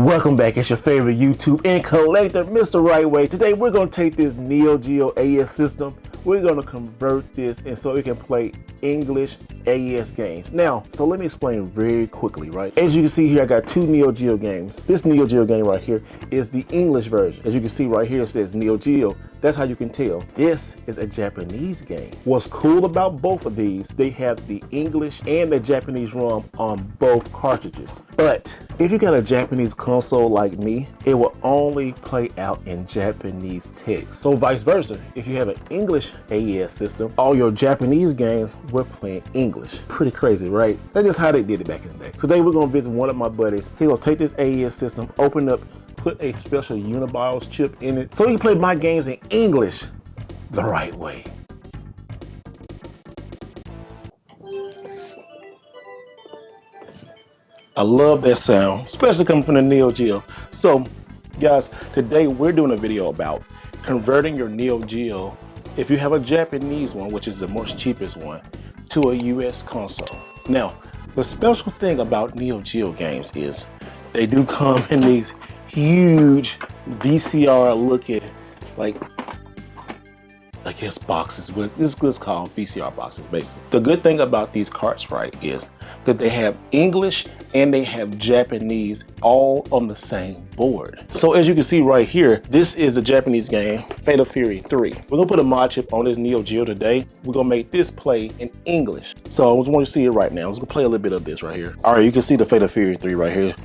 Welcome back. It's your favorite YouTube and collector, Mr. Wright. Today we're going to take this Neo Geo AES system. We're going to convert this and so it can play English AES games. Now, so let me explain very quickly, right? As you can see here, I got two Neo Geo games. This Neo Geo game right here is the English version. As you can see right here, it says Neo Geo. That's how you can tell. This is a Japanese game. What's cool about both of these, they have the English and the Japanese ROM on both cartridges. But if you got a Japanese console like me, it will only play out in Japanese text. So vice versa, if you have an English AES system, all your Japanese games will play in English. Pretty crazy, right? That's just how they did it back in the day. Today we're gonna visit one of my buddies. He's gonna take this AES system, open up, put a special unbios chip in it so he can play my games in English the right way. I love that sound, especially coming from the Neo Geo. So guys, today we're doing a video about converting your Neo Geo, if you have a Japanese one, which is the most cheapest one, to a US console. Now, the special thing about Neo Geo games is they do come in these huge VCR looking, I guess boxes, but it's called VCR boxes basically. The good thing about these carts, right, is that they have English and they have Japanese all on the same board. So as you can see right here, this is a Japanese game, Fatal Fury 3. We're gonna put a mod chip on this Neo Geo today. We're gonna make this play in English. So I just want you to see it right now. Let's go play a little bit of this right here. All right, you can see the Fatal Fury 3 right here.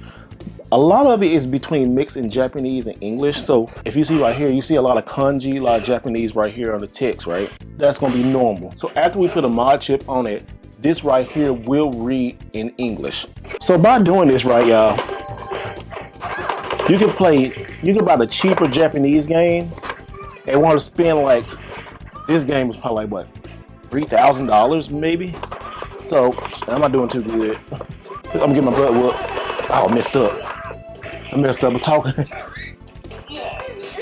A lot of it is between mixing Japanese and English. So if you see right here, you see a lot of kanji, a lot of Japanese right here on the text, right? That's gonna be normal. So after we put a mod chip on it, this right here will read in English. So by doing this, right, y'all, you can buy the cheaper Japanese games and want to spend this game is probably what, $3,000 maybe? So I'm not doing too good. I'm gonna get my butt whooped. Oh, I messed up with talking.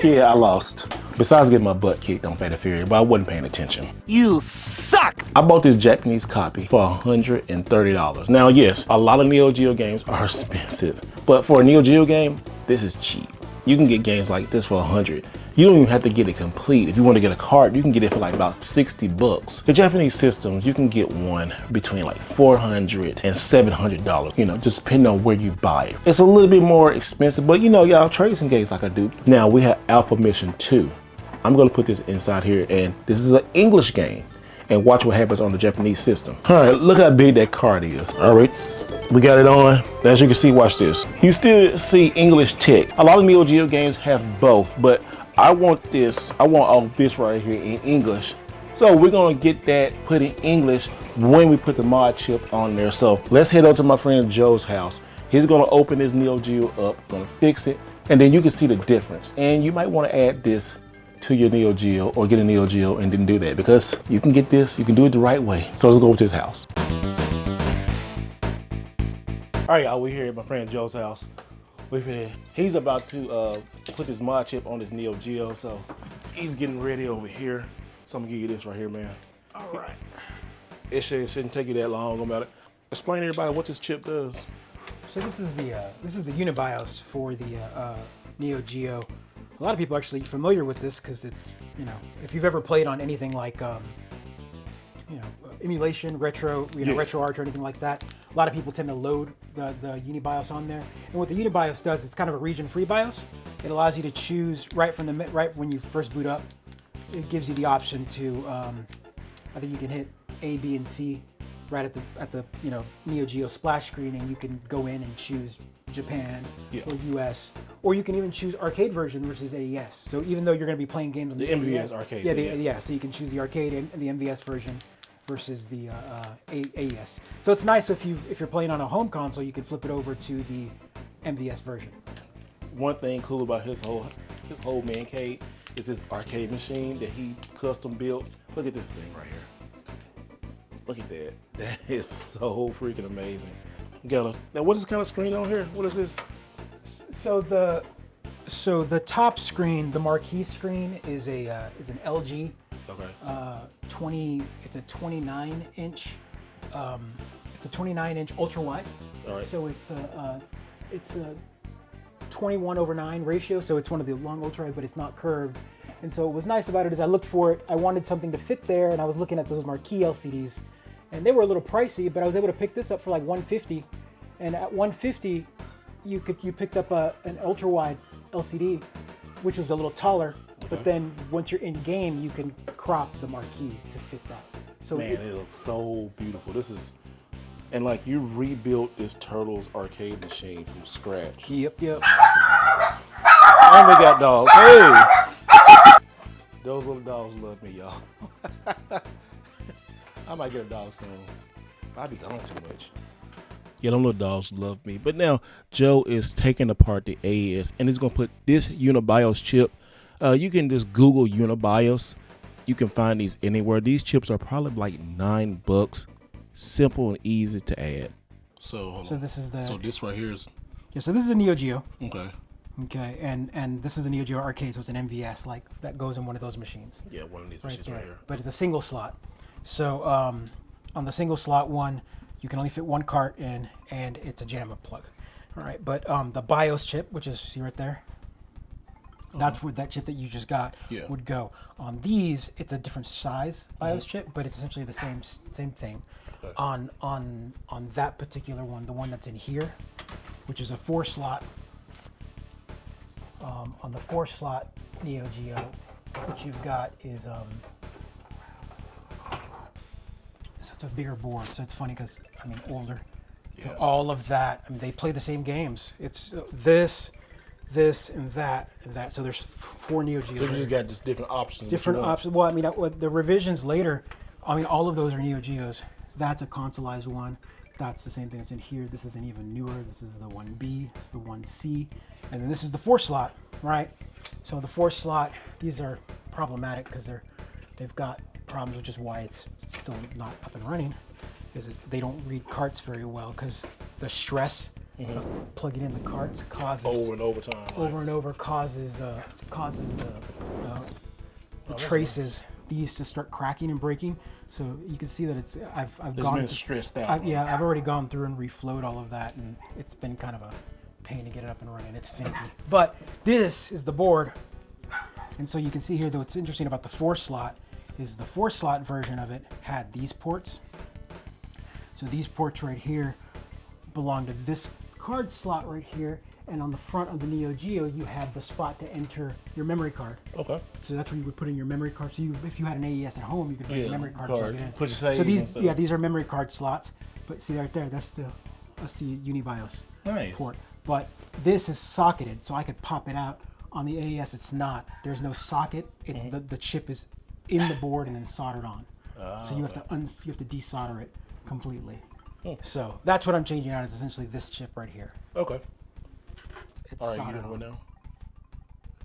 Yeah, I lost. Besides getting my butt kicked on Fatal Fury, but I wasn't paying attention. You suck! I bought this Japanese copy for $130. Now, yes, a lot of Neo Geo games are expensive, but for a Neo Geo game, this is cheap. You can get games like this for $100. You don't even have to get it complete. If you want to get a cart, you can get it for about 60 bucks. The Japanese systems, you can get one between $400 and $700, just depending on where you buy it. It's a little bit more expensive, but y'all trade some games like I do. Now we have Alpha Mission 2. I'm gonna put this inside here, and this is an English game, and watch what happens on the Japanese system. All right, look how big that card is. All right. We got it on. As you can see, watch this. You still see English text. A lot of Neo Geo games have both, but I want all this right here in English. So we're gonna get that put in English when we put the mod chip on there. So let's head over to my friend Joe's house. He's gonna open this Neo Geo up, gonna fix it, and then you can see the difference. And you might wanna add this to your Neo Geo or get a Neo Geo and then do that, because you can get this, you can do it the right way. So let's go over to his house. All right, y'all, we're here at my friend Joe's house. He's about to put this mod chip on this Neo Geo, so he's getting ready over here. So I'm gonna give you this right here, man. All right. It shouldn't take you that long about it. Explain to everybody what this chip does. So this is the unbios for the Neo Geo. A lot of people are actually familiar with this because it's, if you've ever played on anything like emulation, retro, RetroArch or anything like that, a lot of people tend to load the unbios on there. And what the unbios does, it's kind of a region-free BIOS. It allows you to choose right when you first boot up. It gives you the option to, I think you can hit A, B, and C right at the Neo Geo splash screen, and you can go in and choose Japan or US, or you can even choose arcade version versus AES. So even though you're going to be playing games on the MVS arcade, so you can choose the arcade and the MVS version versus the AES. So it's nice if you're playing on a home console, you can flip it over to the MVS version. One thing cool about his whole man cave is this arcade machine that he custom built. Look at this thing right here. Look at that. That is so freaking amazing. Now what is the kind of screen on here? What is this? So the top screen, the marquee screen, is an LG. Okay. It's a 29 inch. It's a 29 inch ultra wide. All right. So it's a 21/9 ratio, so it's one of the long ultra, but it's not curved. And so what was nice about it is I looked for it. I wanted something to fit there, and I was looking at those marquee LCDs, and they were a little pricey, but I was able to pick this up for like $150. And at $150, you picked up an ultra wide LCD, which was a little taller. But then once you're in game, you can crop the marquee to fit that. So man, it looks so beautiful. This is, and like you rebuilt this Turtles arcade machine from scratch. Yep. And we got dogs. Hey, those little dogs love me, y'all. I might get a dog soon. I'll be gone too much. Yeah, them little dogs love me. But now Joe is taking apart the AES and he's gonna put this unbios chip. You can just Google unbios. You can find these anywhere. These chips are probably like $9. Simple and easy to add. So this is the. So this right here is. Yeah. So this is a Neo Geo. Okay. Okay, and this is a Neo Geo arcade, so it's an MVS like that goes in one of those machines. Yeah, one of these machines right here. But it's a single slot. So on the single slot one, you can only fit one cart in, and it's a JAMA plug. All right, but the BIOS chip, which is see right there, that's where that chip that you just got would go. On these, it's a different size BIOS chip, but it's essentially the same thing. Okay. On that particular one, the one that's in here, which is a 4-slot. On the 4-slot Neo Geo, what you've got is so it's a bigger board. So it's funny because older. Yeah. So all of that, they play the same games. It's this, and that. So there's 4 Neo Geos. So you just got just different options. Different options. Well, the revisions later, all of those are Neo Geos. That's a consoleized one. That's the same thing that's in here. This is an even newer. This is the 1B. This is the 1C. And then this is the 4-slot, right? So the 4-slot, these are problematic because they've got problems, which is why it's still not up and running, is that they don't read carts very well because the stress of plugging in the carts causes over and over time. Over and over causes the traces, these to start cracking and breaking. So you can see that I've been stressed out. I've already gone through and reflowed all of that, and it's been kind of a pain to get it up and running. It's finicky. But this is the board, and so you can see here that what's interesting about the 4-slot is the 4-slot version of it had these ports. So these ports right here belong to this card slot right here, and on the front of the Neo Geo, you had the spot to enter your memory card. Okay. So that's where you would put in your memory card. So if you had an AES at home, you could put your memory card, plug it in. Put your so these are memory card slots. But see right there, that's the unbios port. But this is socketed, so I could pop it out. On the AES, it's not. There's no socket. It's the chip is in the board and then soldered on. So you have to desolder it completely. So that's what I'm changing out, is essentially this chip right here. Okay. It's all right, you soldered doing on. what now?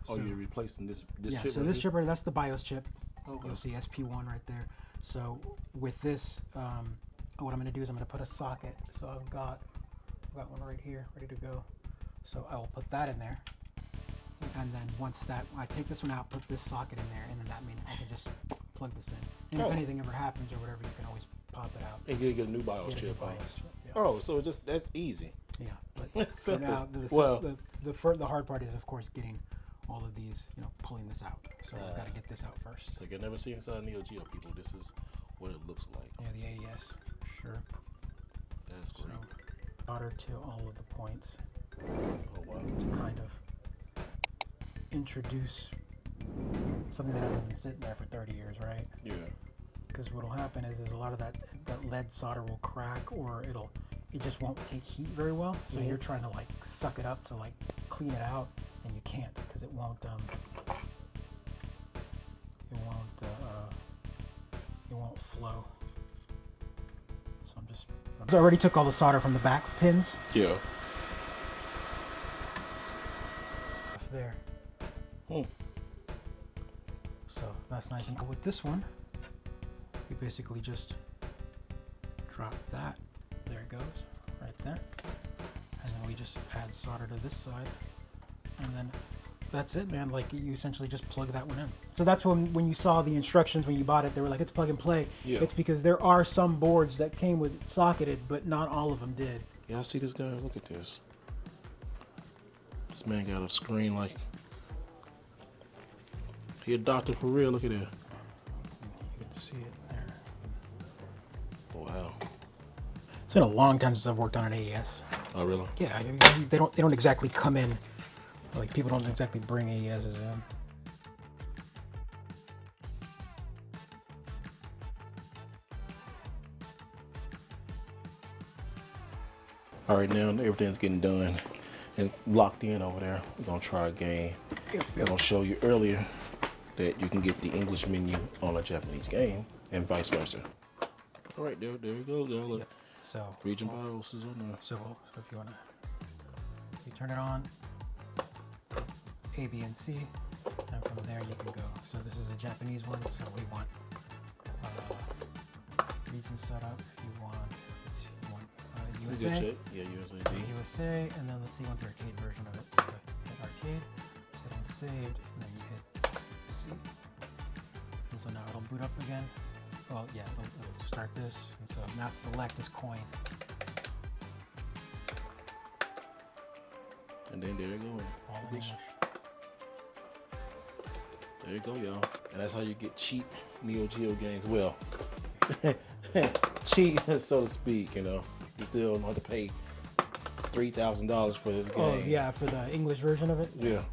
Oh, you're replacing this chip? So right this here? chip right, that's the BIOS chip. Okay. You'll see SP1 right there. So with this, what I'm going to do is I'm going to put a socket. So I've got one right here, ready to go. So I will put that in there. And then once I take this one out, put this socket in there, and then that means I can just plug this in. And if anything ever happens or whatever, you can always pop it out. And get a new BIOS chip. Yeah. Oh, so that's easy. Yeah. But so now the hard part is, of course, getting all of these, pulling this out. So I've got to get this out first. So you've never seen inside Neo Geo, people. This is what it looks like. Yeah, the AES, sure. That's great. Solder to all of the points. Oh wow. To kind of introduce something that hasn't been sitting there for 30 years, right? Yeah. Because what'll happen is a lot of that lead solder will crack, or it just won't take heat very well. So you're trying to suck it up to clean it out, and you can't because it won't flow. So I already took all the solder from the back pins. Yeah. There. So that's nice and cool. With this one, you basically just drop that. There it goes, right there. And then we just add solder to this side. And then that's it, man. You essentially just plug that one in. So that's when you saw the instructions when you bought it, they were like, it's plug and play. Yeah. It's because there are some boards that came with socketed, but not all of them did. Yeah, I see this guy. Look at this. This man got a screen like he a doctor for real. Look at that. You can see it there. Wow. It's been a long time since I've worked on an AES. Oh really? Yeah, I mean, they don't exactly come in. Like people don't exactly bring AESs in. All right, now everything's getting done and locked in over there. We're gonna try a game. I'm gonna show you earlier that you can get the English menu on a Japanese game and vice versa. All right, there we go. Look. Yep. So Region BIOS is on there. So if you wanna, you turn it on, A, B, and C, and from there you can go. So this is a Japanese one, so we want region setup. You want USA. Yeah, USA, and then let's see, you want the arcade version of it. So hit arcade, set and saved, and then you hit C. And so now it'll boot up again. Well, yeah, it'll start this, and so now select this coin. And then there you go. All in English. There you go, y'all. And that's how you get cheap Neo Geo games. Well, cheap, so to speak, you know. You still don't have to pay $3,000 for this game. Oh, yeah, for the English version of it? Yeah.